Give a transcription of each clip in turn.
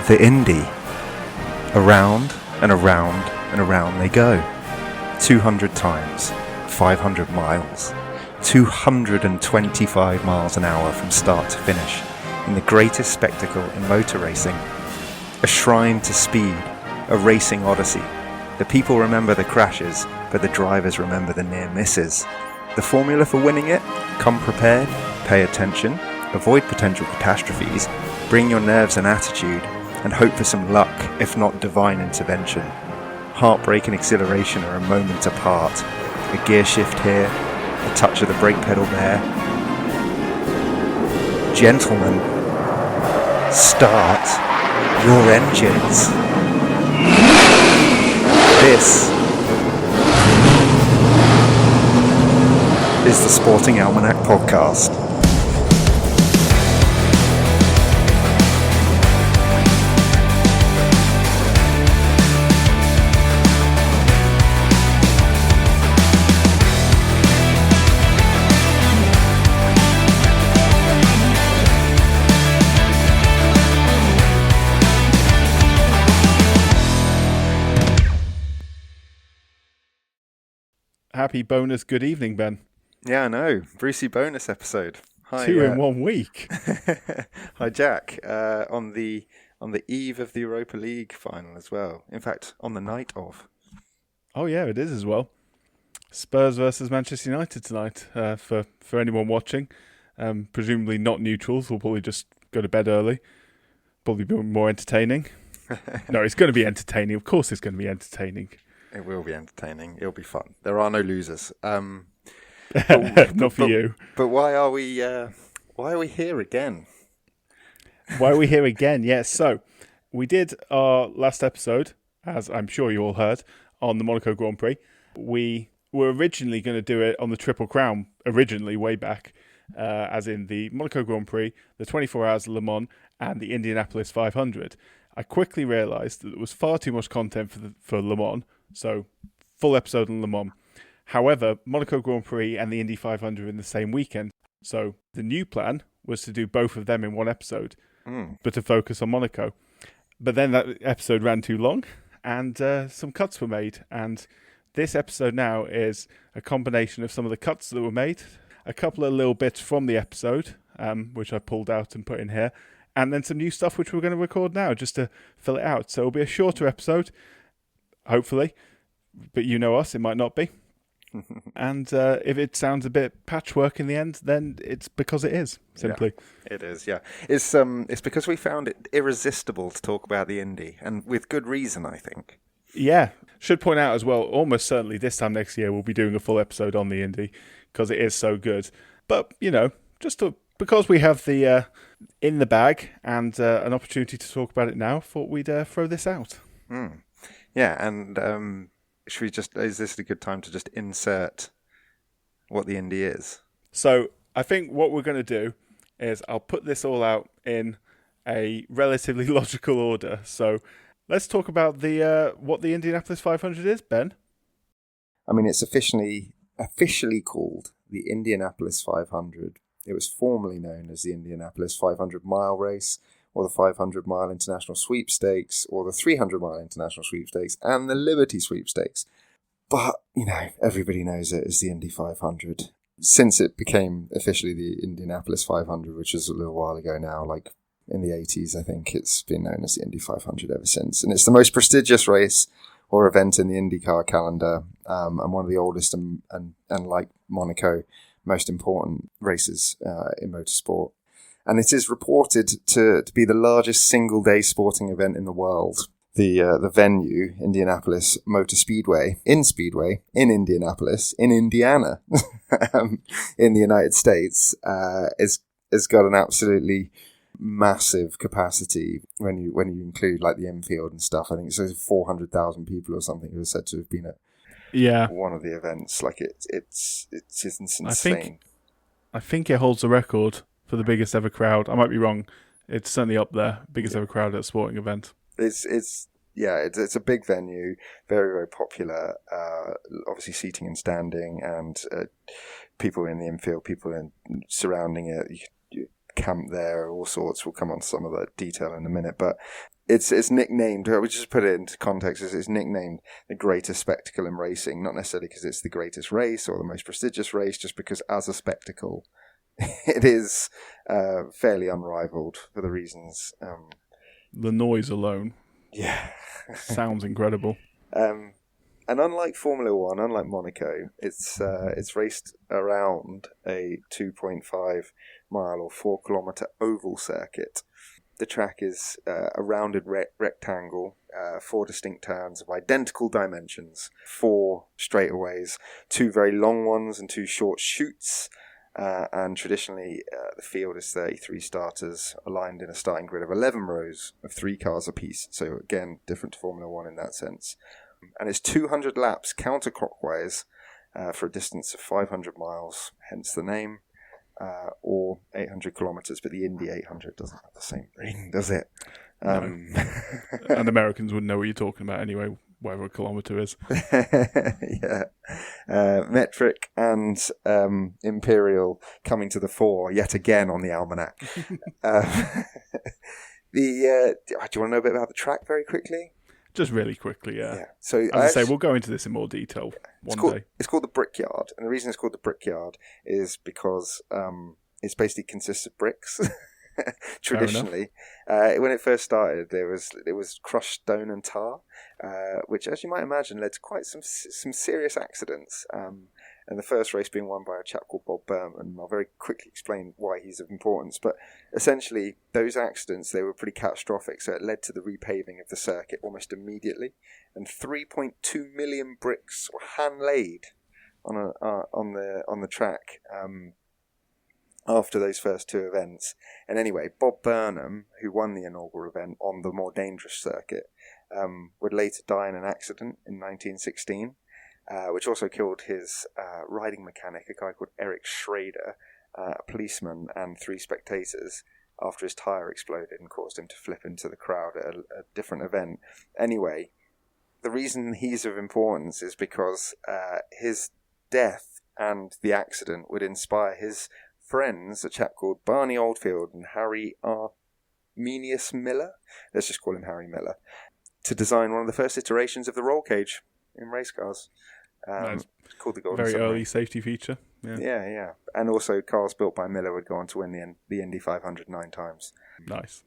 the Indy. Around and around and around they go. 200 times, 500 miles, 225 miles an hour from start to finish, in the greatest spectacle in motor racing. A shrine to speed, a racing odyssey. The people remember the crashes, but the drivers remember the near misses. The formula for winning it? Come prepared, pay attention, avoid potential catastrophes, bring your nerves and attitude, and hope for some luck, if not divine intervention. Heartbreak and exhilaration are a moment apart. A gear shift here, a touch of the brake pedal there. Gentlemen, start your engines. This is the Sporting Almanac Podcast. Happy bonus good evening, Ben. Yeah, I know. Brucey bonus episode. Hi, Two in 1 week. Hi, Jack. On the eve of the Europa League final as well. In fact, on the night of. Oh yeah, it is as well. Spurs versus Manchester United tonight. For anyone watching, presumably not neutrals. We'll probably just go to bed early. Probably be more entertaining. No, it's going to be entertaining. Of course, it's going to be entertaining. It will be entertaining. It'll be fun. There are no losers. Not for you. But why are we here again? Why are we here again? Yes. So we did our last episode, as I'm sure you all heard, on the Monaco Grand Prix. We were originally going to do it on the Triple Crown, way back, as in the Monaco Grand Prix, the 24 Hours of Le Mans, and the Indianapolis 500. I quickly realised that there was far too much content for Le Mans. So, full episode on Le Mans. However, Monaco Grand Prix and the Indy 500 in the same weekend. So, the new plan was to do both of them in one episode, but to focus on Monaco. But then that episode ran too long, and some cuts were made. And this episode now is a combination of some of the cuts that were made, a couple of little bits from the episode, which I pulled out and put in here, and then some new stuff which we're going to record now just to fill it out. So, it'll be a shorter episode. Hopefully, but you know us, it might not be. And if it sounds a bit patchwork in the end, then it's because it is, simply. Yeah, it is, yeah. It's because we found it irresistible to talk about the Indy, and with good reason, I think. Yeah. Should point out as well, almost certainly this time next year, we'll be doing a full episode on the Indy, because it is so good. But, because we have the in the bag and an opportunity to talk about it now, thought we'd throw this out. Yeah, and is this a good time to just insert what the Indy is? So I think what we're going to do is I'll put this all out in a relatively logical order. So let's talk about what the Indianapolis 500 is, Ben. I mean, it's officially called the Indianapolis 500. It was formerly known as the Indianapolis 500 mile race, or the 500-mile International Sweepstakes, or the 300-mile International Sweepstakes, and the Liberty Sweepstakes. But, everybody knows it as the Indy 500. Since it became officially the Indianapolis 500, which was a little while ago now, like in the 80s, I think it's been known as the Indy 500 ever since. And it's the most prestigious race or event in the IndyCar calendar, and one of the oldest and like Monaco, most important races in motorsport. And it is reported to be the largest single-day sporting event in the world. The venue, Indianapolis Motor Speedway, in Indianapolis, in Indiana, in the United States, has got an absolutely massive capacity when you include like the infield and stuff. I think it's 400,000 people or something who are said to have been at one of the events. Like it's insane. I think it holds the record for the biggest ever crowd. I might be wrong. It's certainly up there. Biggest ever crowd at a sporting event. It's a big venue, very, very popular. Obviously seating and standing, and people in the infield, people surrounding it. You camp there, all sorts. We'll come on to some of that detail in a minute. But It's nicknamed, we just put it into context, it's nicknamed the greatest spectacle in racing, not necessarily because it's the greatest race or the most prestigious race, just because as a spectacle, it is fairly unrivaled for the reasons. The noise alone. Yeah. Sounds incredible. And unlike Formula One, unlike Monaco, it's raced around a 2.5 mile or 4 kilometre oval circuit. The track is a rounded rectangle, 4 distinct turns of identical dimensions, 4 straightaways, 2 very long ones and 2 short chutes. And traditionally, the field is 33 starters aligned in a starting grid of 11 rows of 3 cars apiece. So again, different to Formula One in that sense. And it's 200 laps counterclockwise for a distance of 500 miles, hence the name. Or 800 kilometres, but the Indy 800 doesn't have the same ring, does it? No. And Americans wouldn't know what you're talking about anyway, whatever a kilometre is. Yeah. Metric and imperial coming to the fore yet again on the almanac. Do you want to know a bit about the track very quickly? Just really quickly, yeah. So as I say, we'll go into this in more detail one day. It's called the Brickyard, and the reason it's called the Brickyard is because it basically consists of bricks. Traditionally, when it first started, it was crushed stone and tar, which, as you might imagine, led to quite some serious accidents. And the first race being won by a chap called Bob Berman. I'll very quickly explain why he's of importance. But essentially, those accidents, they were pretty catastrophic, so it led to the repaving of the circuit almost immediately. And 3.2 million bricks were hand-laid on the track after those first 2 events. And anyway, Bob Burnham, who won the inaugural event on the more dangerous circuit, would later die in an accident in 1916. Which also killed his riding mechanic, a guy called Eric Schrader, a policeman, and 3 spectators after his tyre exploded and caused him to flip into the crowd at a different event. Anyway, the reason he's of importance is because his death and the accident would inspire his friends, a chap called Barney Oldfield and Harry Arminius Miller, let's just call him Harry Miller, to design one of the first iterations of the roll cage in race cars. Nice. Called the Golden Very Submarine. early safety feature. Yeah. And also cars built by Miller would go on to win the Indy 500 9 times. Nice.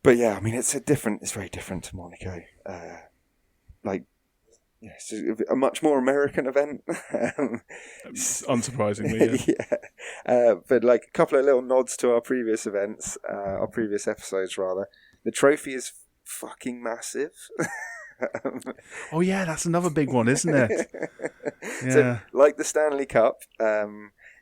But yeah, I mean, it's very different to Monaco. It's a much more American event. Unsurprisingly, yeah. But like a couple of little nods to our previous events, our previous episodes rather. The trophy is fucking massive. Oh yeah, that's another big one, isn't it? Yeah. So, like the Stanley Cup,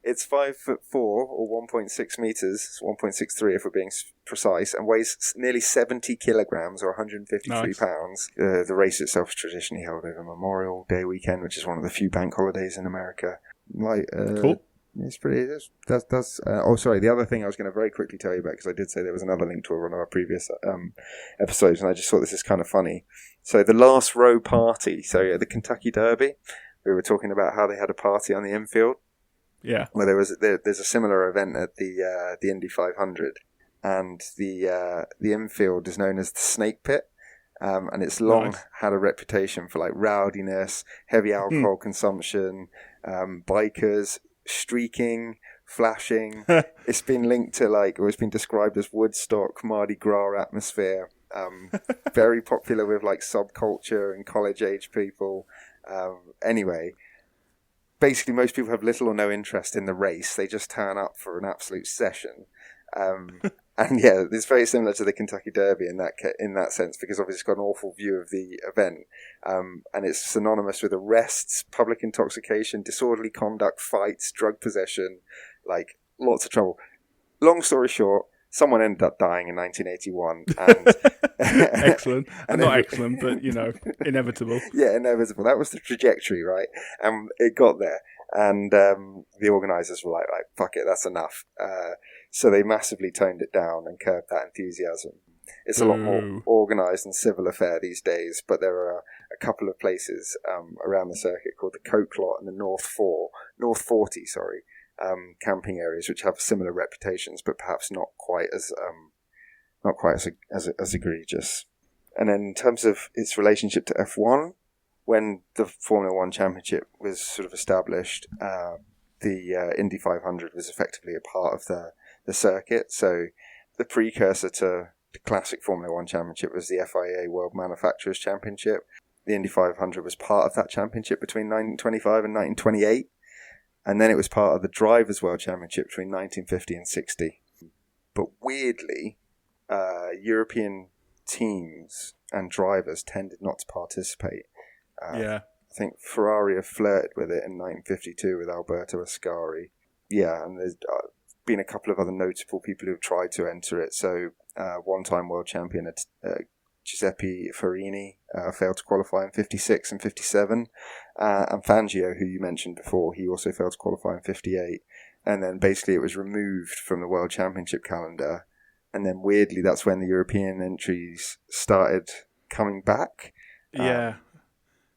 it's 5'4" or 1.6 meters, 1.63 if we're being precise, and weighs nearly 70 kilograms or 153 pounds. The race itself is traditionally held over Memorial Day weekend, which is one of the few bank holidays in America. Cool. It's pretty. Sorry. The other thing I was going to very quickly tell you about, because I did say there was another link to one of our previous episodes, and I just thought this is kind of funny. So the last row party. So at the Kentucky Derby, we were talking about how they had a party on the infield. Yeah. Well, there's a similar event at the Indy 500, and the infield is known as the Snake Pit. And it's long had a reputation for like rowdiness, heavy alcohol consumption, bikers, streaking, flashing. It's been linked to it's been described as Woodstock, Mardi Gras atmosphere. Very popular with like subculture and college age people. Anyway, basically most people have little or no interest in the race. They just turn up for an absolute session. And yeah, it's very similar to the Kentucky Derby in that sense, because obviously it's got an awful view of the event, and it's synonymous with arrests, public intoxication, disorderly conduct, fights, drug possession, like lots of trouble. Long story short, someone ended up dying in 1981. And excellent. And not excellent, but inevitable. Yeah, inevitable. That was the trajectory, right? And it got there. And the organisers were like, fuck it, that's enough. So they massively toned it down and curbed that enthusiasm. It's a lot more organised and civil affair these days, but there are a couple of places around the circuit called the Coke Lot and the North 40, camping areas, which have similar reputations, but perhaps not quite as egregious. And then in terms of its relationship to F1, when the Formula One Championship was sort of established, the Indy 500 was effectively a part of the circuit. So the precursor to the classic Formula One Championship was the FIA World Manufacturers Championship. The Indy 500 was part of that championship between 1925 and 1928. And then it was part of the Drivers' World Championship between 1950 and 60. But weirdly, European teams and drivers tended not to participate. I think Ferrari have flirted with it in 1952 with Alberto Ascari. Yeah, and there's been a couple of other notable people who've tried to enter it. So, one-time world champion Giuseppe Farini failed to qualify in 56 and 57. And Fangio, who you mentioned before, he also failed to qualify in 58. And then basically it was removed from the World Championship calendar. And then weirdly, that's when the European entries started coming back. Yeah.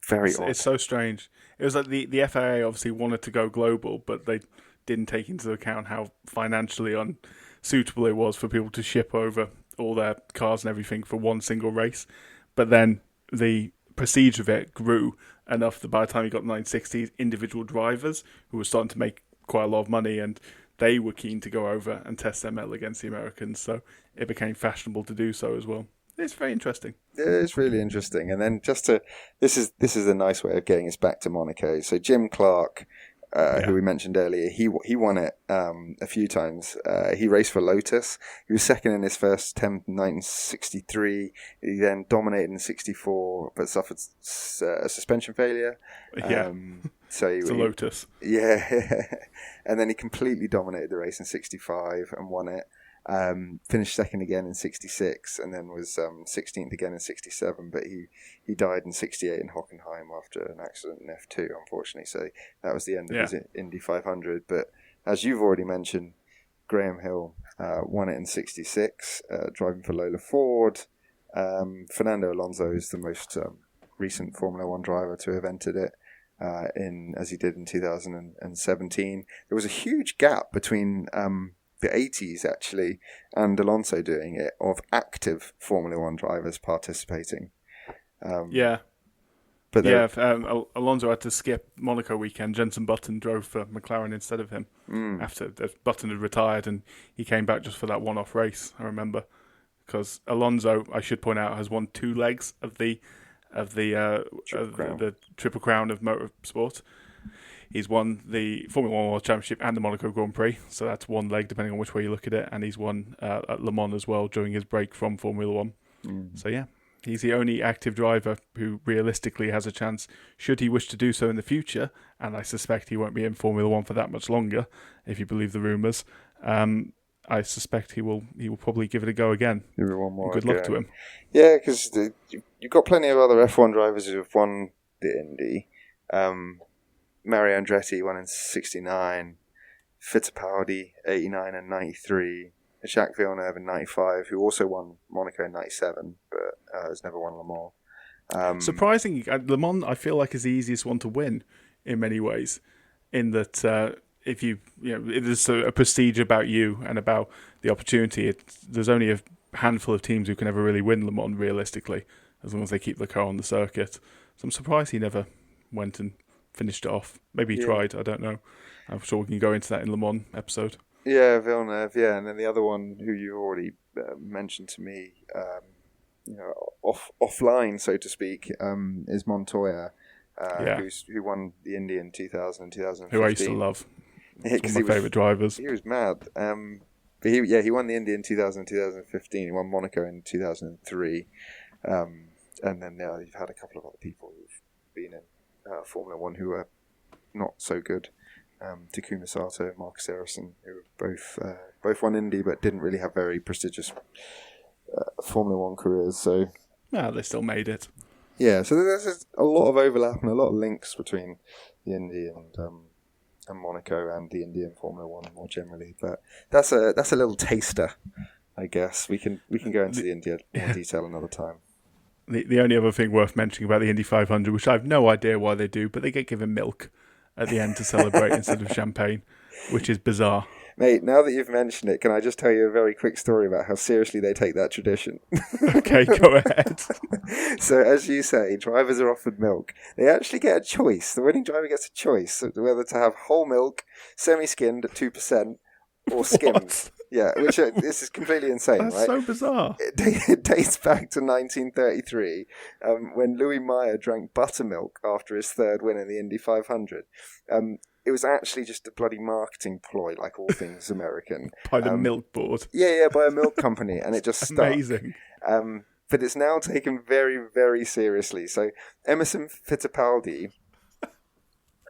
Very odd. It's so strange. It was like the FIA obviously wanted to go global, but they didn't take into account how financially unsuitable it was for people to ship over all their cars and everything for one single race. But then the prestige of it grew enough that by the time you got the 1960s, individual drivers who were starting to make quite a lot of money, and they were keen to go over and test their mettle against the Americans. So it became fashionable to do so as well. It's very interesting. It's really interesting. And then this is a nice way of getting us back to Monaco. So Jim Clark, who we mentioned earlier, he won it a few times. He raced for Lotus. He was second in his first attempt in 1963. He then dominated in 64, but suffered a suspension failure. So it's a Lotus. Yeah. And then he completely dominated the race in 65 and won it. Finished second again in 66 and then was 16th again in 67, but he died in 68 in Hockenheim after an accident in F2, unfortunately. So that was the end of his Indy 500. But as you've already mentioned, Graham Hill won it in 66, driving for Lola Ford. Fernando Alonso is the most recent Formula One driver to have entered it, as he did in 2017. There was a huge gap between the 80s actually and Alonso doing it, of active Formula One drivers participating. But Alonso had to skip Monaco weekend. Jenson Button drove for McLaren instead of him after Button had retired, and he came back just for that one-off race, I remember. Because Alonso, I should point out, has won 2 legs of the Triple Crown of motorsport. He's won the Formula One World Championship and the Monaco Grand Prix, so that's one leg depending on which way you look at it. And he's won at Le Mans as well during his break from Formula One. So yeah, he's the only active driver who realistically has a chance, should he wish to do so in the future. And I suspect he won't be in Formula One for that much longer, if you believe the rumours. I suspect he will probably give it a go again. Give it one more Good luck to him. Yeah, because you've got plenty of other F1 drivers who have won the Indy. Mario Andretti won in 69, Fittipaldi 89 and 93, Jacques Villeneuve in 95, who also won Monaco in 97, but has never won Le Mans. Surprisingly, Le Mans I feel like is the easiest one to win in many ways, in that if there's a prestige about you and about the opportunity. There's only a handful of teams who can ever really win Le Mans realistically, as long as they keep the car on the circuit. So I'm surprised he never went and finished it off. Maybe he tried, I don't know. I'm sure we can go into that in Le Mans episode. Yeah, Villeneuve, and then the other one who you already mentioned to me, offline, so to speak, is Montoya, who won the Indy in 2000 and 2015. Who I used to love. One of my favourite drivers. He was mad. But he won the Indy in 2000 and 2015. He won Monaco in 2003. And then you've had a couple of other people who've been in Formula One who are not so good. Takuma Sato, Marcus Ericsson, who both won Indy but didn't really have very prestigious Formula One careers. So they still made it. Yeah, so there's a lot of overlap and a lot of links between the Indy and Monaco and the Indian Formula One more generally. But that's a little taster, I guess. We can go into the India in more detail another time. The only other thing worth mentioning about the Indy 500, which I have no idea why they do, but they get given milk at the end to celebrate instead of champagne, which is bizarre. Mate, now that you've mentioned it, can I just tell you a very quick story about how seriously they take that tradition? Okay, go ahead. So, as you say, drivers are offered milk. They actually get a choice. The winning driver gets a choice of whether to have whole milk, semi-skimmed at 2%, or skimmed. What? Yeah, which this is completely insane, That's right? so bizarre. It dates back to 1933, when Louis Meyer drank buttermilk after his third win in the Indy 500. It was actually just a bloody marketing ploy, like all things American. By the milk board. Yeah, by a milk company, and it just stuck. Amazing. But it's now taken very, very seriously. So Emerson Fittipaldi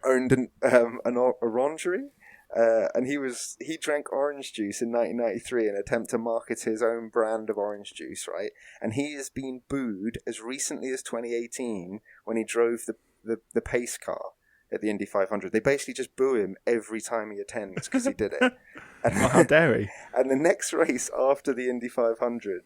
owned an orangery. And he drank orange juice in 1993 in an attempt to market his own brand of orange juice, right? And he has been booed as recently as 2018 when he drove the pace car at the Indy 500. They basically just boo him every time he attends because he did it. And, How dare he? And the next race after the Indy 500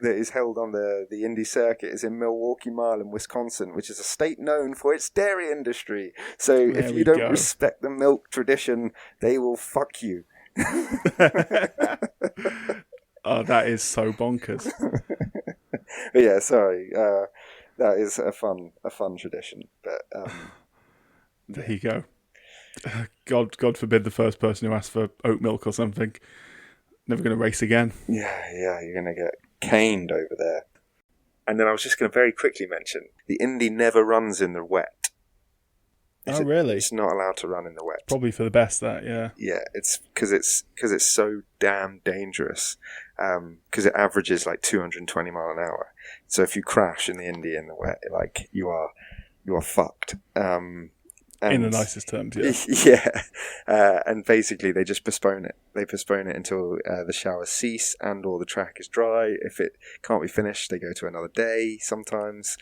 that is held on the Indy circuit is in Milwaukee Mile in Wisconsin, which is a state known for its dairy industry. So if you don't respect the milk tradition, they will fuck you. Oh, that is so bonkers. But yeah, sorry. That is a fun tradition. But there you go. God forbid the first person who asks for oat milk or something. Never going to race again. Yeah, you're going to get caned over there. And then I was just going to very quickly mention, the Indy never runs in the wet. Really? It's not allowed to run in the wet. Probably for the best, that, yeah. Yeah, it's because it's so damn dangerous. Because it averages like 220 mile an hour. So if you crash in the Indy in the wet, like you are fucked. In the nicest terms, yeah. And basically they just postpone it. They postpone it until the showers cease and or the track is dry. If it can't be finished, they go to another day sometimes.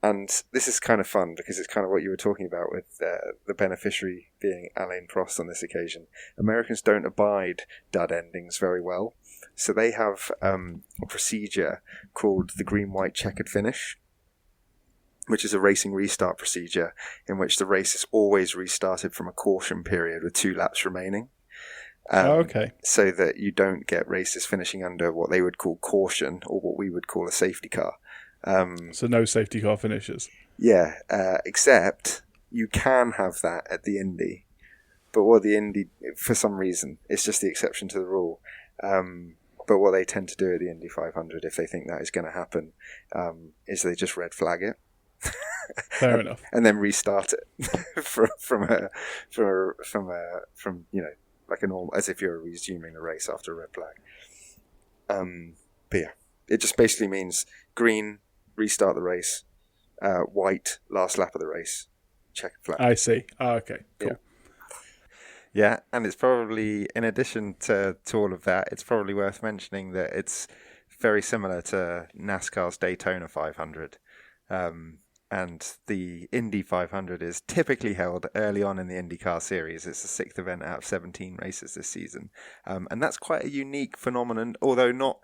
And this is kind of fun because it's kind of what you were talking about with the beneficiary being Alain Prost on this occasion. Americans don't abide dud endings very well. So they have a procedure called the green-white checkered finish, which is a racing restart procedure in which the race is always restarted from a caution period with 2 laps remaining. Okay. So that you don't get races finishing under what they would call caution or what we would call a safety car. So no safety car finishes. Yeah, except you can have that at the Indy. But what the Indy, for some reason, it's just the exception to the rule. But what they tend to do at the Indy 500, if they think that is going to happen, is they just red flag it. Fair enough. And then restart it from you know, like a normal, as if you're resuming the race after a red flag. But yeah, it just basically means green, restart the race, white, last lap of the race, checkered flag. I see. Oh, okay, cool. Yeah, and it's probably, in addition to all of that, it's probably worth mentioning that it's very similar to NASCAR's Daytona 500. And the Indy 500 is typically held early on in the IndyCar series. It's the 6th event out of 17 races this season. And that's quite a unique phenomenon, although not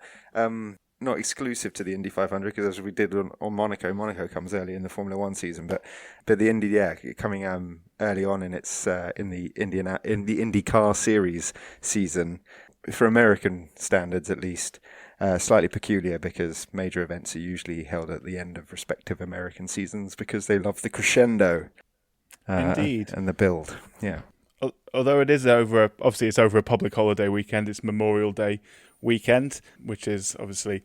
exclusive to the Indy 500, because as we did on Monaco comes early in the Formula One season, but the Indy, coming early on in its in the IndyCar series season, for American standards at least. Slightly peculiar because major events are usually held at the end of respective American seasons because they love the crescendo. Indeed. And the build, yeah. Although it is obviously it's over a public holiday weekend, it's Memorial Day weekend, which is obviously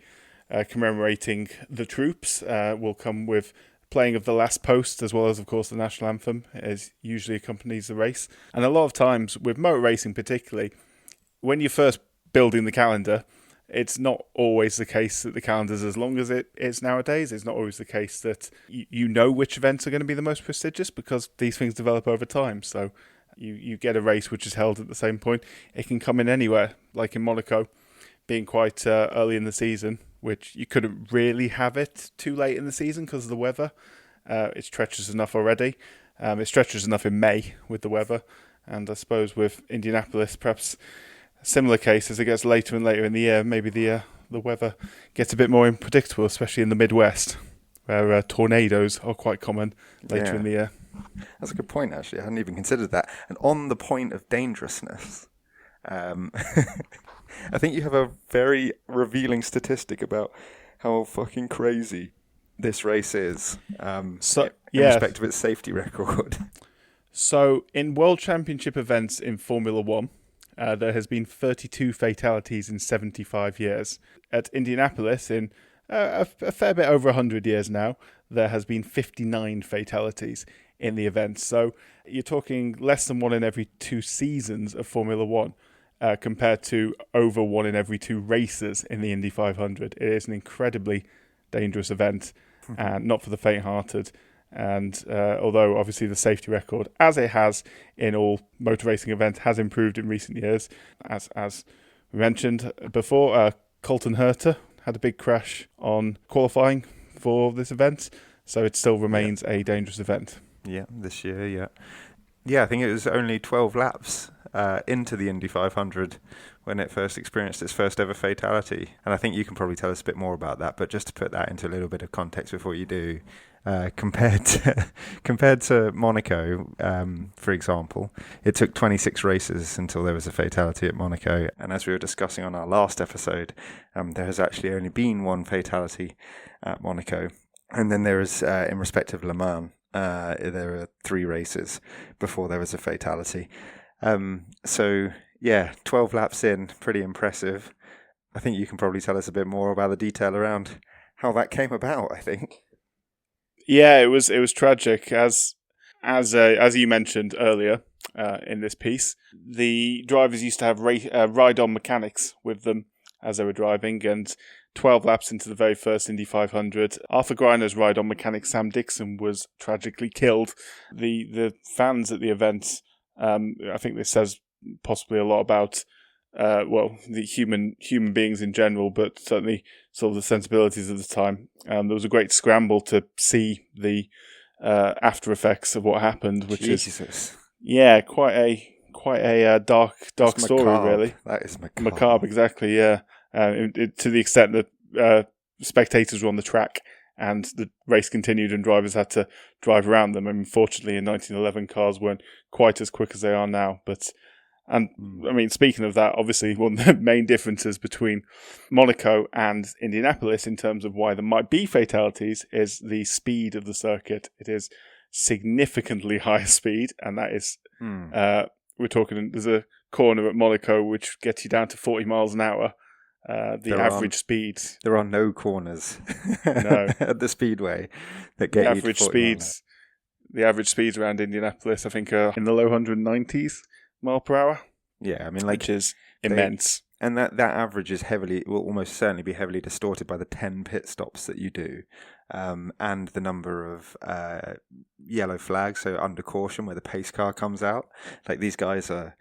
commemorating the troops. Will come with playing of the last post as well as, of course, the national anthem, as usually accompanies the race. And a lot of times with motor racing particularly, when you're first building the calendar, it's not always the case that the calendar's as long as it is nowadays. It's not always the case that you know which events are going to be the most prestigious because these things develop over time. So you get a race which is held at the same point. It can come in anywhere, like in Monaco, being quite early in the season, which you couldn't really have it too late in the season because of the weather. It's treacherous enough already. It's treacherous enough in May with the weather. And I suppose with Indianapolis, perhaps similar case as it gets later and later in the year, maybe the weather gets a bit more unpredictable, especially in the Midwest, where tornadoes are quite common later in the year. That's a good point, actually. I hadn't even considered that. And on the point of dangerousness, I think you have a very revealing statistic about how fucking crazy this race is in respect of its safety record. So, in World Championship events in Formula One, there has been 32 fatalities in 75 years. At Indianapolis, in a fair bit over 100 years now, there has been 59 fatalities in the event. So, you're talking less than 1 in every 2 seasons of Formula One, compared to over 1 in every 2 races in the Indy 500. It is an incredibly dangerous event, and not for the faint-hearted. And although obviously the safety record, as it has in all motor racing events, has improved in recent years, as we mentioned before, Colton Herta had a big crash on qualifying for this event, so it still remains a dangerous event. Yeah, this year, yeah, I think it was only 12 laps into the Indy 500 when it first experienced its first ever fatality. And I think you can probably tell us a bit more about that, but just to put that into a little bit of context before you do, compared to Monaco, for example, it took 26 races until there was a fatality at Monaco. And as we were discussing on our last episode, there has actually only been 1 fatality at Monaco. And then there is, in respect of Le Mans, there are 3 races before there was a fatality. So, yeah, 12 laps in, pretty impressive. I think you can probably tell us a bit more about the detail around how that came about, I think. Yeah, it was tragic. As you mentioned earlier in this piece, the drivers used to have ride-on mechanics with them as they were driving, and 12 laps into the very first Indy 500, Arthur Griner's ride-on mechanic Sam Dixon was tragically killed. The fans at the event, I think this says possibly a lot about the human beings in general, but certainly sort of the sensibilities of the time. There was a great scramble to see the after effects of what happened, which is quite a dark story, macabre. Really. That is macabre. Macabre, exactly. Yeah, to the extent that spectators were on the track and the race continued and drivers had to drive around them. I mean, fortunately, in 1911, cars weren't quite as quick as they are now, I mean, speaking of that, obviously one of the main differences between Monaco and Indianapolis in terms of why there might be fatalities is the speed of the circuit. It is significantly higher speed, and that is, we're talking, there's a corner at Monaco which gets you down to 40 miles an hour. The average speeds. There are no corners at the speedway that get you to 40 miles. The average speeds around Indianapolis, I think, are in the low 190s. Mile per hour. Yeah, I mean, which is immense. And that average is will almost certainly be heavily distorted by the 10 pit stops that you do, and the number of yellow flags, so under caution, where the pace car comes out. Like, these guys are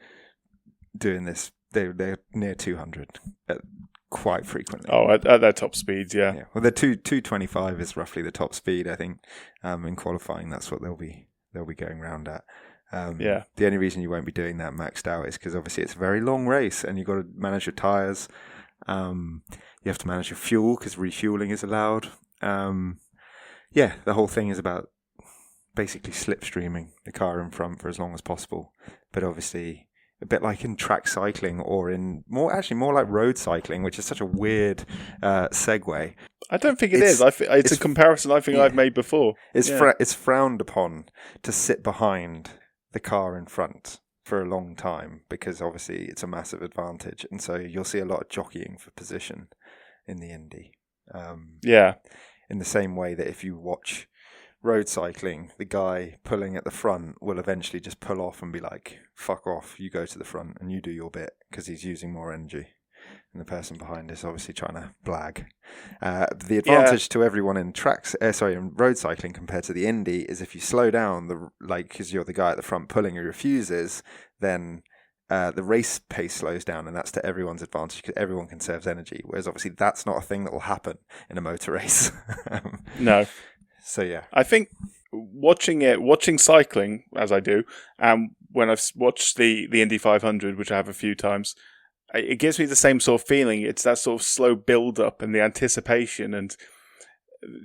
doing this, they're near 200 quite frequently. Oh, at their top speeds, yeah. Well, the 225 is roughly the top speed, I think. In qualifying, that's what they'll be going round at. The only reason you won't be doing that maxed out is because obviously it's a very long race and you've got to manage your tyres. You have to manage your fuel because refueling is allowed. The whole thing is about basically slipstreaming the car in front for as long as possible. But obviously, a bit like in track cycling or in more like road cycling, which is such a weird segue. I don't think it is. It's a comparison I think I've made before. It's frowned upon to sit behind the car in front for a long time because obviously it's a massive advantage, and so you'll see a lot of jockeying for position in the Indy. In the same way that if you watch road cycling, the guy pulling at the front will eventually just pull off and be like, fuck off, you go to the front and you do your bit because he's using more energy. And the person behind is obviously trying to blag. The advantage to everyone in in road cycling compared to the Indy is if you slow down, because you're the guy at the front pulling who refuses, then the race pace slows down, and that's to everyone's advantage because everyone conserves energy. Whereas obviously that's not a thing that will happen in a motor race. No. So yeah, I think watching cycling as I do, when I've watched the Indy 500, which I have a few times, it gives me the same sort of feeling. It's that sort of slow build up and the anticipation, and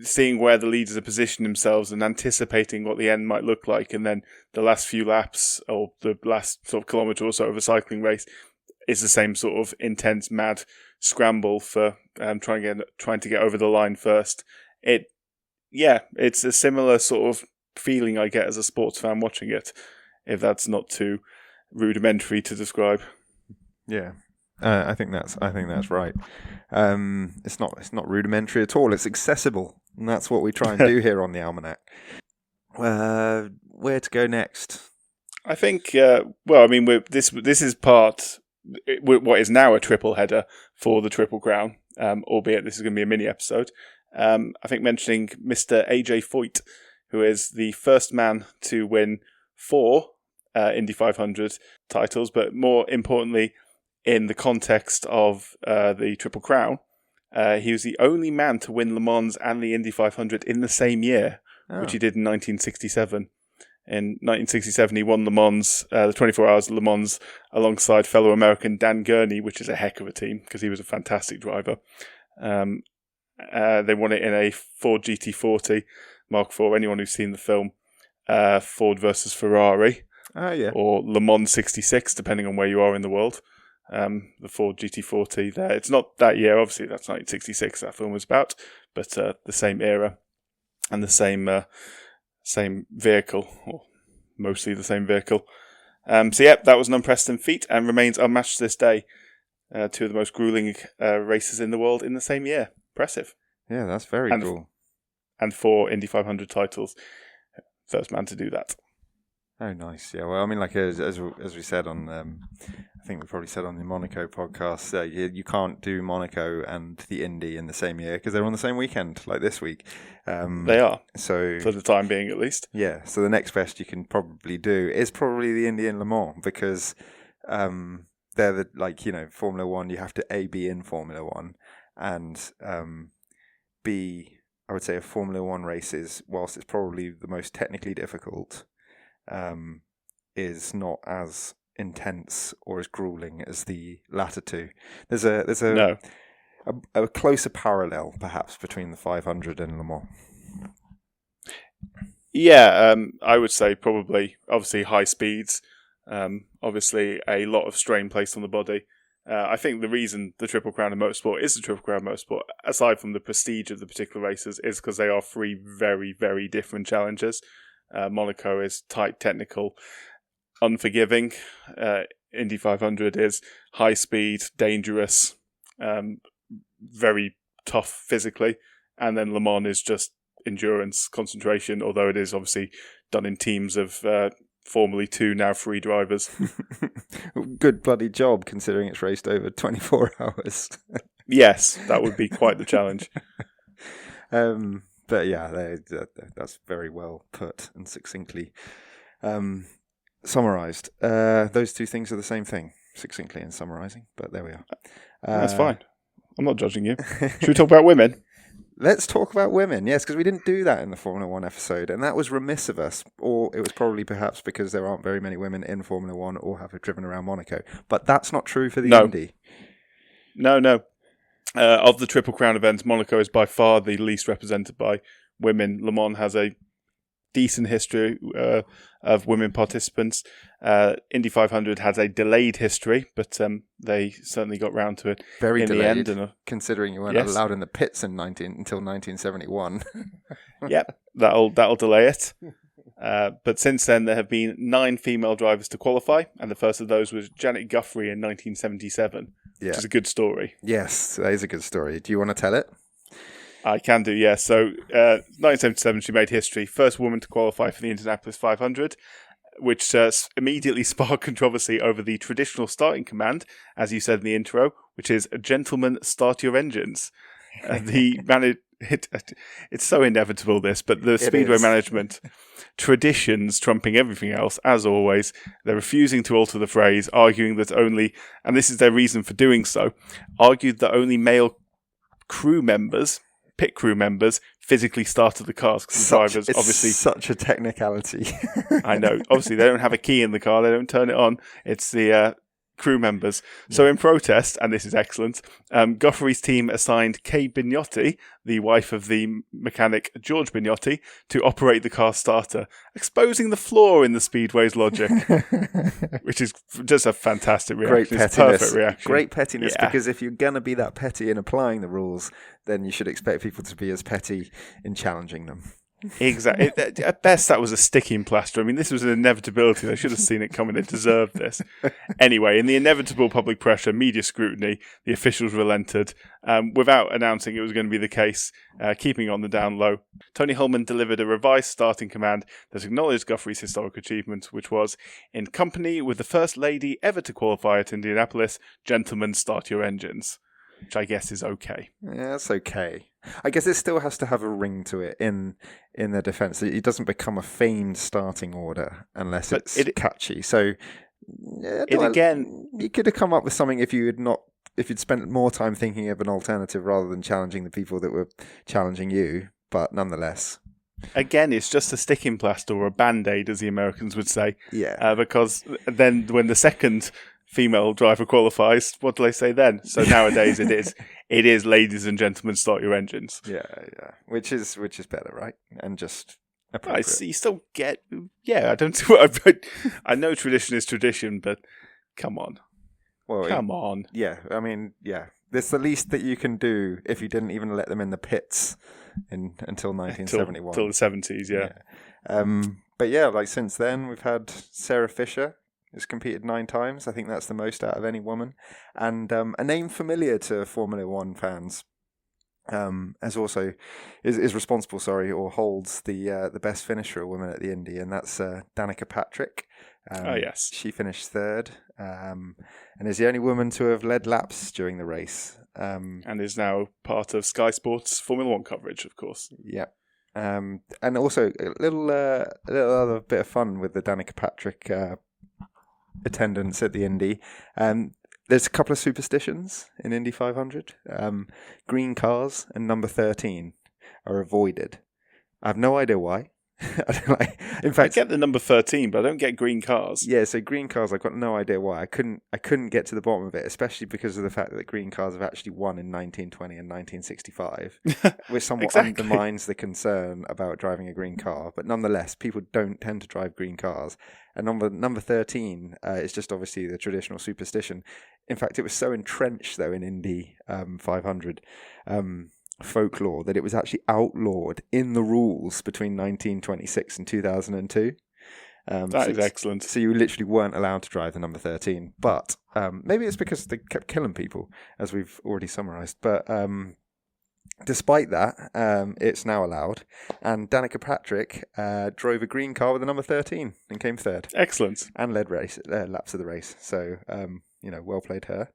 seeing where the leaders are positioning themselves and anticipating what the end might look like, and then the last few laps or the last sort of kilometre or so of a cycling race is the same sort of intense, mad scramble for trying to get over the line first. It's a similar sort of feeling I get as a sports fan watching it, if that's not too rudimentary to describe. Yeah. I think that's right. It's not rudimentary at all. It's accessible, and that's what we try and do here on the Almanac. Where to go next? I think. This is part what is now a triple header for the Triple Crown, albeit this is going to be a mini episode. I think mentioning Mr. AJ Foyt, who is the first man to win 4 Indy 500 titles, but more importantly, in the context of the Triple Crown, he was the only man to win Le Mans and the Indy 500 in the same year, which he did in 1967. In 1967, he won Le Mans, the 24 Hours Le Mans, alongside fellow American Dan Gurney, which is a heck of a team because he was a fantastic driver. They won it in a Ford GT40 Mark IV. Anyone who's seen the film Ford versus Ferrari, or Le Mans 66, depending on where you are in the world. The Ford GT40 there. It's not that year, obviously, that's 1966 that film was about, but the same era and the same vehicle, or mostly the same vehicle. That was an unprecedented feat and remains unmatched to this day. 2 of the most grueling races in the world in the same year. Impressive. Yeah, that's very cool. And 4 Indy 500 titles. First man to do that. Oh, nice. Yeah, well, I mean, like as we said on, I think we probably said on the Monaco podcast, you can't do Monaco and the Indy in the same year because they're on the same weekend, like this week. They are. So for the time being, at least. Yeah. So the next best you can probably do is probably the Indy and Le Mans because they're Formula One. You have to A, be in Formula One, and B, I would say a Formula One race is, whilst it's probably the most technically difficult, is not as intense or as grueling as the latter two. There's a closer parallel, perhaps, between the 500 and Le Mans. Yeah, I would say probably, obviously, high speeds. Obviously, a lot of strain placed on the body. I think the reason the Triple Crown of Motorsport is the Triple Crown of Motorsport, aside from the prestige of the particular races, is because they are 3 very, very different challenges. Monaco is tight, technical, unforgiving. Indy 500 is high speed, dangerous, very tough physically. And then Le Mans is just endurance, concentration, although it is obviously done in teams of formerly 2, now 3 drivers. Good bloody job, considering it's raced over 24 hours. Yes, that would be quite the challenge. But yeah, that's very well put and succinctly summarised. Those 2 things are the same thing, succinctly and summarising, but there we are. That's fine. I'm not judging you. Should we talk about women? Let's talk about women, yes, because we didn't do that in the Formula One episode, and that was remiss of us, or it was probably perhaps because there aren't very many women in Formula One or have driven around Monaco. But that's not true for the Indy. No. Of the Triple Crown events, Monaco is by far the least represented by women. Le Mans has a decent history of women participants. Indy 500 has a delayed history, but they certainly got round to it very in delayed, the end. Considering you weren't allowed in the pits until 1971. Yep, that'll delay it. But since then, there have been 9 female drivers to qualify, and the first of those was Janet Guthrie in 1977, which is a good story. Yes, that is a good story. Do you want to tell it? I can do, yes. So, 1977, she made history. First woman to qualify for the Indianapolis 500, which immediately sparked controversy over the traditional starting command, as you said in the intro, which is, "Gentlemen, start your engines." It's so inevitable, this, but the Speedway management, traditions trumping everything else, as always, they're refusing to alter the phrase, arguing that only, and this is their reason for doing so, argued that only male pit crew members physically started the cars because the drivers obviously such a technicality. I know. Obviously, they don't have a key in the car; they don't turn it on. It's the crew members. So in protest, and this is excellent, Guthries' team assigned Kay Bignotti, the wife of the mechanic George Bignotti, to operate the car starter, exposing the flaw in the Speedway's logic, which is just a fantastic reaction. Great pettiness. It's a perfect reaction. Great pettiness, because if you're going to be that petty in applying the rules, then you should expect people to be as petty in challenging them. Exactly. At best, that was a sticking plaster. I mean, this was an inevitability. They should have seen it coming. They deserved this. Anyway, in the inevitable public pressure, media scrutiny, the officials relented. Without announcing it was going to be the case, keeping on the down low, Tony Hulman delivered a revised starting command that acknowledged Guthries' historic achievement, which was, in company with the first lady ever to qualify at Indianapolis, gentlemen, start your engines. Which I guess is okay. Yeah, that's okay. I guess it still has to have a ring to it in their defence. It doesn't become a feigned starting order unless it's catchy. So, you could have come up with something if you'd spent more time thinking of an alternative rather than challenging the people that were challenging you. But nonetheless, again, it's just a sticking plaster or a band-aid, as the Americans would say. Yeah. Because then when the second female driver qualifies, what do they say then? So nowadays it is ladies and gentlemen, start your engines. Yeah. Which is better, right? And just appropriate. You still get, I don't see what I know tradition is tradition, but come on. Well, come on. Yeah, I mean, yeah. That's the least that you can do if you didn't even let them in the pits until 1971. Until the 70s, yeah. But yeah, like since then we've had Sarah Fisher, who's competed 9 times. I think that's the most out of any woman. And a name familiar to Formula One fans, as also is responsible, or holds the best finish for a woman at the Indy, and that's Danica Patrick. Yes. She finished 3rd, and is the only woman to have led laps during the race. And is now part of Sky Sports Formula One coverage, of course. Yeah. And also a little other bit of fun with the Danica Patrick attendance at the Indy. There's a couple of superstitions in Indy 500. Green cars and number 13 are avoided. I have no idea why. In fact, I get the number 13, but I don't get green cars. Yeah, so green cars, I've got no idea why. I couldn't get to the bottom of it, especially because of the fact that green cars have actually won in 1920 and 1965, which somewhat undermines the concern about driving a green car. But nonetheless, people don't tend to drive green cars. And number 13 is just obviously the traditional superstition. In fact, it was so entrenched, though, in Indy 500 folklore that it was actually outlawed in the rules between 1926 and 2002. That is excellent. So you literally weren't allowed to drive the number 13. But maybe it's because they kept killing people, as we've already summarised. But despite that, it's now allowed. And Danica Patrick drove a green car with the number 13 and came 3rd. Excellent. And led laps of the race. So, well played her.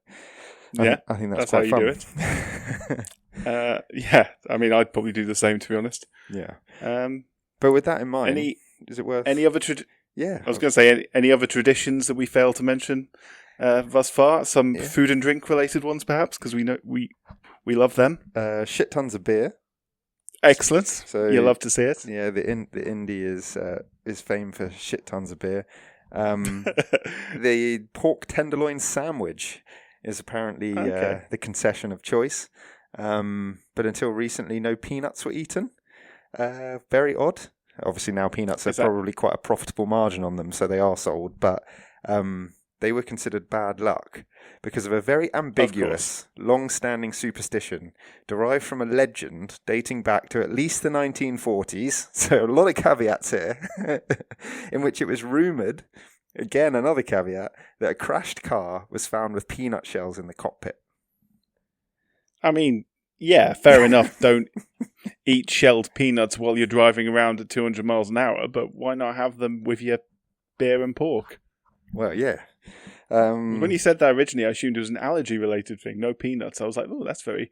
Yeah, I think that's how quite you fun. Do it. Yeah, I mean, I'd probably do the same, to be honest. Yeah. But with that in mind, is it worth... Any other... Yeah. I was going to say, any other traditions that we failed to mention thus far? Some food and drink related ones, perhaps, because we know we love them. Shit tons of beer. Excellent. So you love to see it. Yeah, the Indy is famed for shit tons of beer. The pork tenderloin sandwich is apparently the concession of choice. But until recently, no peanuts were eaten. Very odd. Obviously, now peanuts are probably quite a profitable margin on them, so they are sold. But they were considered bad luck because of a very ambiguous, long-standing superstition derived from a legend dating back to at least the 1940s. So a lot of caveats here, in which it was rumoured, again another caveat, that a crashed car was found with peanut shells in the cockpit. I mean, yeah, fair enough. Don't eat shelled peanuts while you're driving around at 200 miles an hour, but why not have them with your beer and pork? Well, yeah. When you said that originally, I assumed it was an allergy-related thing. No peanuts. I was like, oh, that's very,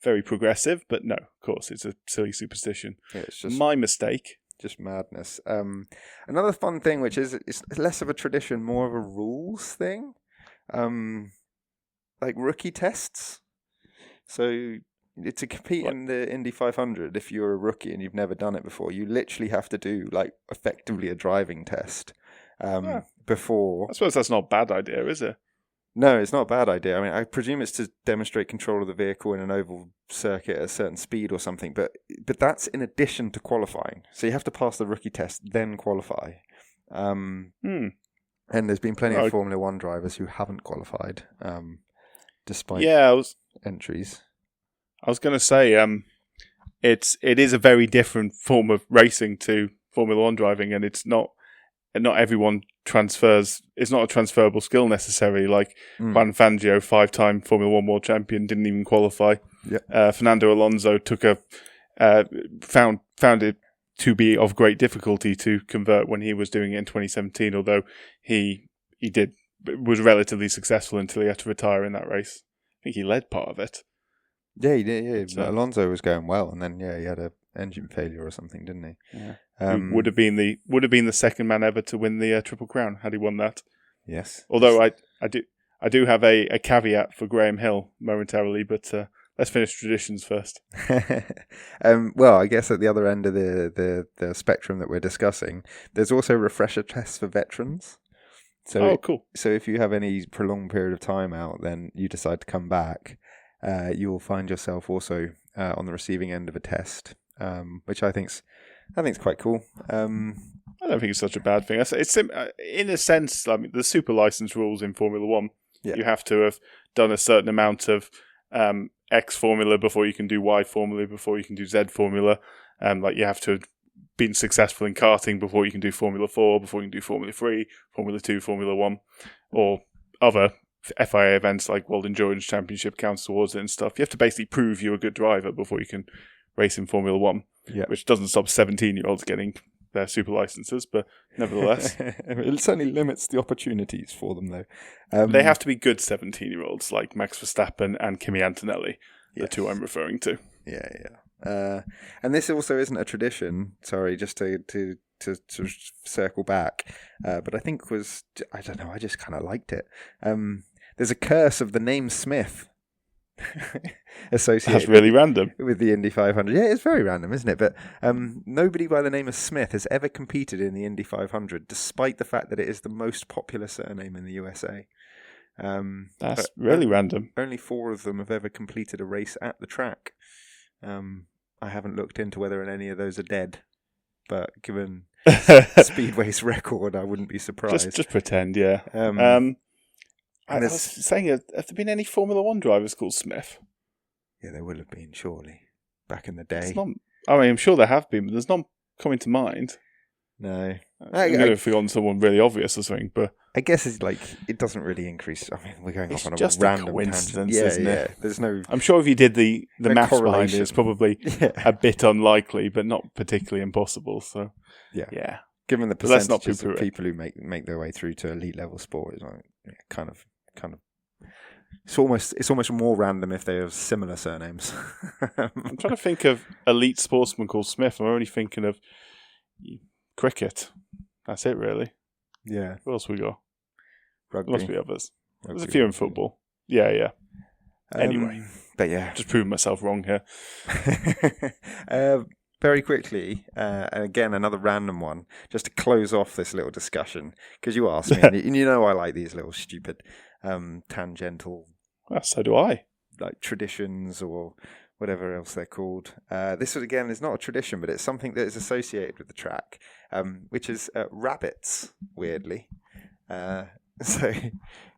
very progressive. But no, of course, it's a silly superstition. Yeah, it's just my mistake. Just madness. Another fun thing, which is it's less of a tradition, more of a rules thing, like rookie tests. So to compete in the Indy 500, if you're a rookie and you've never done it before, you literally have to do like effectively a driving test before. I suppose that's not a bad idea, is it? No, it's not a bad idea. I mean, I presume it's to demonstrate control of the vehicle in an oval circuit at a certain speed or something, but that's in addition to qualifying. So you have to pass the rookie test, then qualify. And there's been plenty of Formula One drivers who haven't qualified, despite entries. I was going to say, it is a very different form of racing to Formula One driving, and not everyone transfers. It's not a transferable skill necessarily. Like Juan Fangio, 5-time Formula One world champion, didn't even qualify. Yep. Fernando Alonso found it to be of great difficulty to convert when he was doing it in 2017. Although he was relatively successful until he had to retire in that race. I think he led part of it. Yeah, he did. Yeah, so, Alonso was going well, and then he had an engine failure or something, didn't he? Yeah. Would have been the second man ever to win the Triple Crown had he won that. Yes. Although I do have a caveat for Graham Hill momentarily, but let's finish traditions first. Well, I guess at the other end of the spectrum that we're discussing, there's also refresher tests for veterans. So, cool. So if you have any prolonged period of time out, then you decide to come back, you will find yourself also on the receiving end of a test, which I think's quite cool. I don't think it's such a bad thing. It's in a sense, I mean, the super license rules in Formula One. Yeah. You have to have done a certain amount of X formula before you can do Y formula, before you can do Z formula. Like you have to have been successful in karting before you can do Formula 4, before you can do Formula 3, Formula 2, Formula 1, or other FIA events like World Endurance Championship counts towards it and stuff. You have to basically prove you're a good driver before you can race in Formula 1, which doesn't stop 17-year-olds getting their super licenses, but nevertheless. It certainly limits the opportunities for them, though. They have to be good 17-year-olds like Max Verstappen and Kimi Antonelli, the two I'm referring to. Yeah. And this also isn't a tradition, sorry, just to circle back, but I think I don't know, I just kind of liked it. There's a curse of the name Smith associated. That's really random. With the Indy 500. Yeah, it's very random, isn't it? But nobody by the name of Smith has ever competed in the Indy 500, despite the fact that it is the most popular surname in the USA. That's really random. Only 4 of them have ever completed a race at the track. I haven't looked into whether any of those are dead, but given Speedway's record, I wouldn't be surprised. Just pretend, yeah. I was saying, have there been any Formula One drivers called Smith? Yeah, there will have been, surely, back in the day. I'm sure there have been, but there's none coming to mind. No. I could have forgotten someone really obvious or something, but I guess it's like, it doesn't really increase. I mean, we're going off on a random coincidence, tangent. isn't it? There's no. I'm sure if you did the maths behind it, it's probably a bit unlikely, but not particularly impossible. So, yeah. Given the percentages of people who make their way through to elite level sport, it's like, kind of. It's almost more random if they have similar surnames. I'm trying to think of elite sportsmen called Smith. I'm only thinking of cricket. That's it, really. Yeah. What else we got? Rugby. There must be others. There's a few in football. Yeah. Anyway. But yeah. Just proving myself wrong here. Very quickly, and again, another random one, just to close off this little discussion, because you asked me, and you know I like these little stupid tangential... Well, so do I. Like traditions or whatever else they're called. This, again, is not a tradition, but it's something that is associated with the track, which is rabbits, weirdly. So,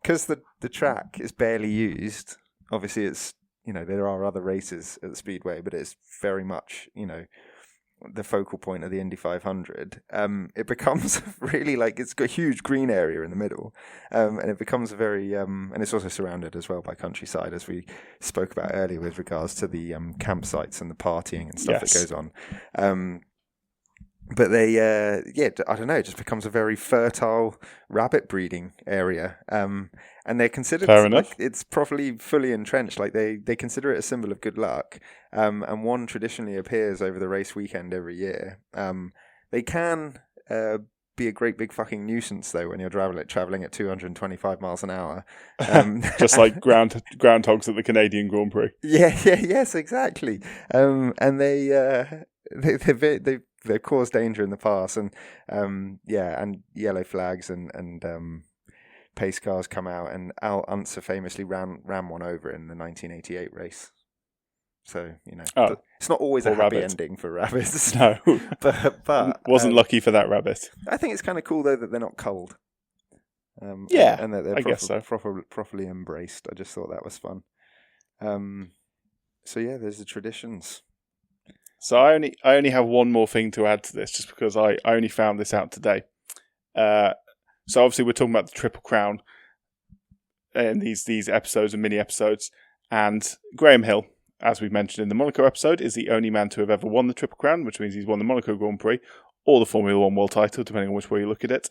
because the track is barely used, obviously it's, there are other races at the Speedway, but it's very much, the focal point of the Indy 500. It becomes really it's got a huge green area in the middle, and it becomes a very, and it's also surrounded as well by countryside, as we spoke about earlier with regards to the campsites and the partying and stuff that goes on. But they, I don't know, it just becomes a very fertile rabbit breeding area. And they're considered, fair enough. It's properly fully entrenched. They consider it a symbol of good luck. And one traditionally appears over the race weekend every year. They can be a great big fucking nuisance, though, when you're traveling at 225 miles an hour. Just like groundhogs at the Canadian Grand Prix. Yes, exactly. And they've caused danger in the past, and and yellow flags and pace cars come out, and Al Unser famously ran one over in the 1988 race. So, it's not always a happy ending for rabbits. No. but wasn't lucky for that rabbit. I think it's kind of cool, though, that they're not culled. And that they're properly embraced. I just thought that was fun. So, yeah, there's the traditions. So I only have one more thing to add to this, just because I only found this out today. So obviously we're talking about the Triple Crown in these episodes and mini episodes, and Graham Hill, as we mentioned in the Monaco episode, is the only man to have ever won the Triple Crown, which means he's won the Monaco Grand Prix or the Formula 1 World title, depending on which way you look at it,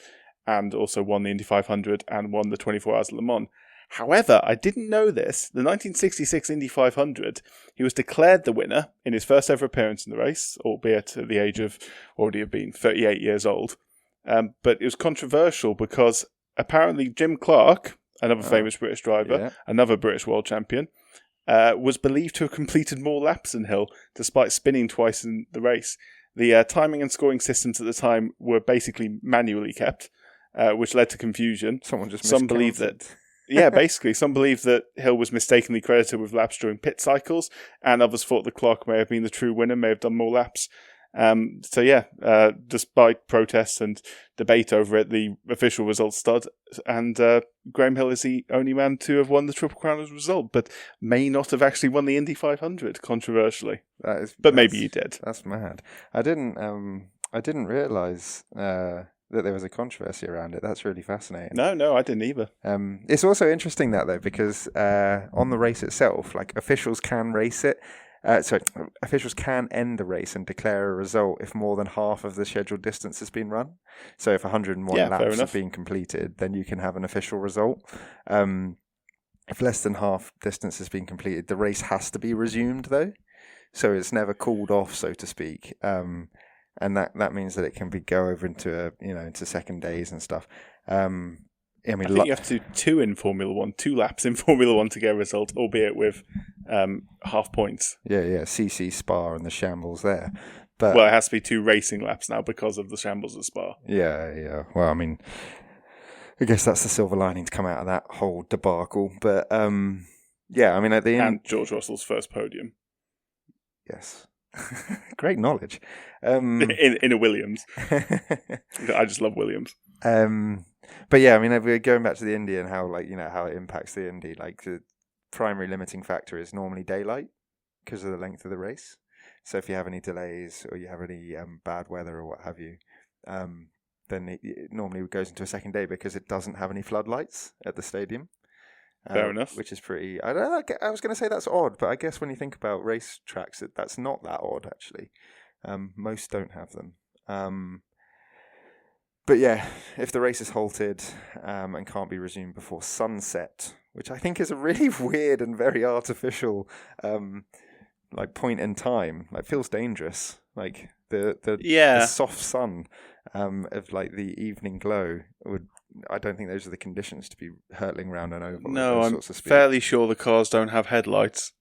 and also won the Indy 500 and won the 24 Hours of Le Mans. However, I didn't know this. The 1966 Indy 500, he was declared the winner in his first ever appearance in the race, albeit at the age of already have been 38 years old. But it was controversial because apparently Jim Clark, another famous British driver, another British world champion, was believed to have completed more laps than Hill, despite spinning twice in the race. The timing and scoring systems at the time were basically manually kept, which led to confusion. Some believe that. Yeah, basically, some believe that Hill was mistakenly credited with laps during pit cycles, and others thought that Clark may have been the true winner, may have done more laps. Despite protests and debate over it, the official results stood, and Graham Hill is the only man to have won the Triple Crown as a result, but may not have actually won the Indy 500, controversially. Maybe he did. That's mad. I didn't realise that there was a controversy around it. That's really fascinating. No, I didn't either. It's also interesting that, though, because on the race itself, like, officials can race it. Officials can end the race and declare a result if more than half of the scheduled distance has been run. So if 101 laps have been completed, then you can have an official result. If less than half distance has been completed, the race has to be resumed, though. So it's never called off, so to speak. And that means that it can go over into second days and stuff. I think you have to do two laps in Formula 1 to get a result, albeit with half points. Yeah, CC Spa and the shambles there. But it has to be 2 racing laps now because of the shambles at Spa. Yeah. Well, I guess that's the silver lining to come out of that whole debacle. But at the end, and George Russell's first podium. Yes. Great knowledge. In a Williams. I just love Williams. But yeah, we're going back to the Indy and how how it impacts the Indy. Like, the primary limiting factor is normally daylight because of the length of the race. So if you have any delays or you have any bad weather or what have you, then it normally goes into a second day because it doesn't have any floodlights at the stadium. Fair enough. Which is pretty... I don't know, I was going to say that's odd, but I guess when you think about race tracks, that's not that odd, actually. Most don't have them. But yeah, if the race is halted and can't be resumed before sunset, which I think is a really weird and very artificial point in time, feels dangerous. Like the soft sun of the evening glow I don't think those are the conditions to be hurtling round an oval. No, I'm fairly sure the cars don't have headlights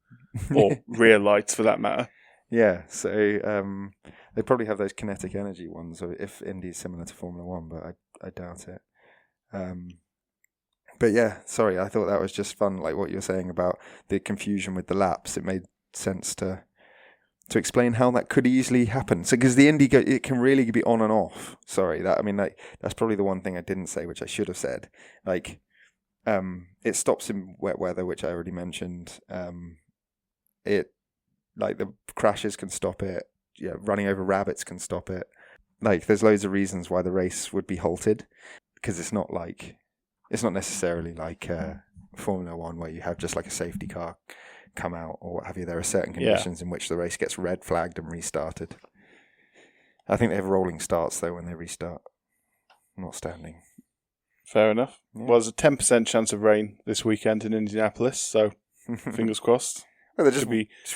or rear lights for that matter. Yeah, so they probably have those kinetic energy ones, if Indy is similar to Formula 1, but I doubt it. But yeah, sorry, I thought that was just fun, like what you were saying about the confusion with the laps. It made sense to explain how that could easily happen. So, because the Indy, it can really be on and off. Sorry, that's probably the one thing I didn't say, which I should have said. It stops in wet weather, which I already mentioned. The crashes can stop it. Yeah, running over rabbits can stop it. There's loads of reasons why the race would be halted, because it's not necessarily like Formula 1 where you have just a safety car come out or what have you. There are certain conditions in which the race gets red flagged and restarted. I think they have rolling starts though when they restart, not standing. Fair enough. Yeah. Well, there's a 10% chance of rain this weekend in Indianapolis, so fingers crossed. Well, there just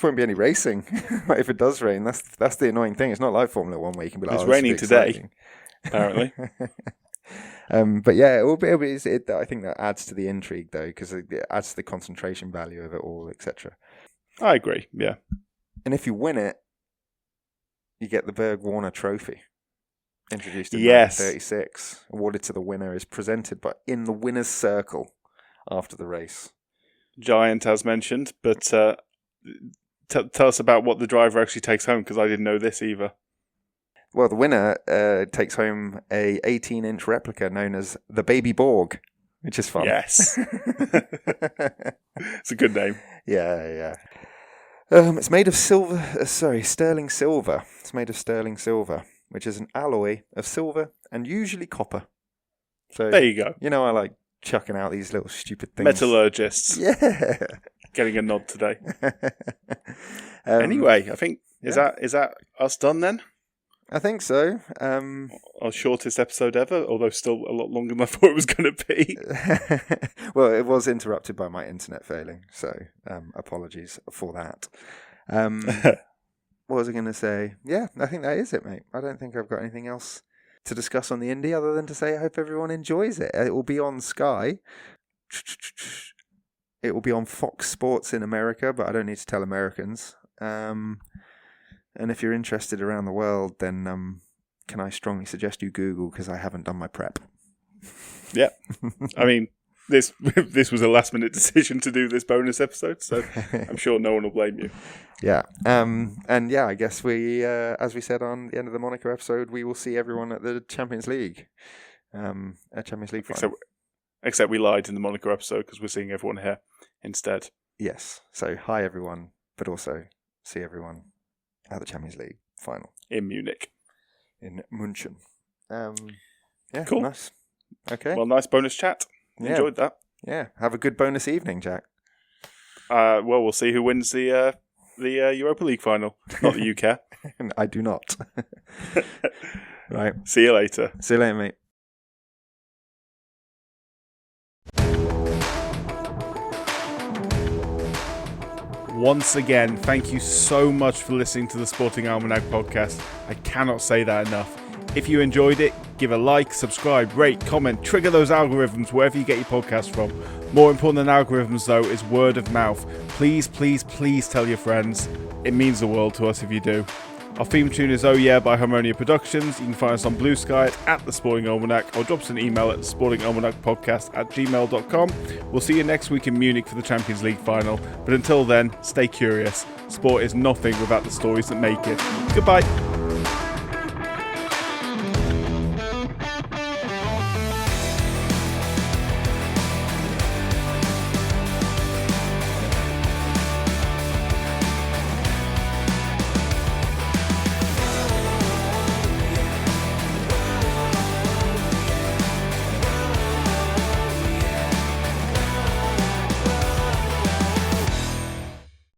won't be any racing. If it does rain, that's the annoying thing. It's not like Formula 1 where you can be like, it's raining today, apparently. But yeah, I think that adds to the intrigue though, because it adds to the concentration value of it all, etc. I agree. Yeah. And if you win it, you get the Berg Warner Trophy. introduced in Yes. 1936, awarded to the winner, is presented in the winner's circle after the race. Giant, as mentioned, but tell us about what the driver actually takes home, because I didn't know this either. Well, the winner takes home a 18-inch replica known as the Baby Borg, which is fun. Yes. It's a good name. Yeah. It's made of sterling silver. It's made of sterling silver, which is an alloy of silver and usually copper. So There you go. You know, I like chucking out these little stupid things. Metallurgists. Yeah. Getting a nod today. Anyway, I think, is that us done then? I think so. Our shortest episode ever, although still a lot longer than I thought it was going to be. Well, it was interrupted by my internet failing, so apologies for that. What was I going to say? Yeah, I think that is it, mate. I don't think I've got anything else to discuss on the Indy other than to say I hope everyone enjoys it. It will be on Sky. It will be on Fox Sports in America, but I don't need to tell Americans. And if you're interested around the world, then can I strongly suggest you Google, because I haven't done my prep. Yeah. I mean, this was a last-minute decision to do this bonus episode, so I'm sure no one will blame you. Yeah. And yeah, I guess we, as we said on the end of the Monaco episode, we will see everyone at the Champions League. At Champions League final. Except we lied in the Monaco episode, because we're seeing everyone here instead. Yes. So, hi everyone, but also see everyone at the Champions League final. In Munich. In München. Yeah, cool. Nice. Okay. Well, nice bonus chat. Enjoyed that. Yeah. Have a good bonus evening, Jack. Well, we'll see who wins the Europa League final. Not that you care. I do not. Right. See you later. See you later, mate. Once again, thank you so much for listening to the Sporting Almanac podcast. I cannot say that enough. If you enjoyed it, give a like, subscribe, rate, comment, trigger those algorithms wherever you get your podcast from. More important than algorithms, though, is word of mouth. Please, please, please tell your friends. It means the world to us if you do. Our theme tune is Oh Yeah by Harmonia Productions. You can find us on Blue Sky at The Sporting Almanac, or drop us an email at thesportingalmanacpodcast@gmail.com. We'll see you next week in Munich for the Champions League final. But until then, stay curious. Sport is nothing without the stories that make it. Goodbye.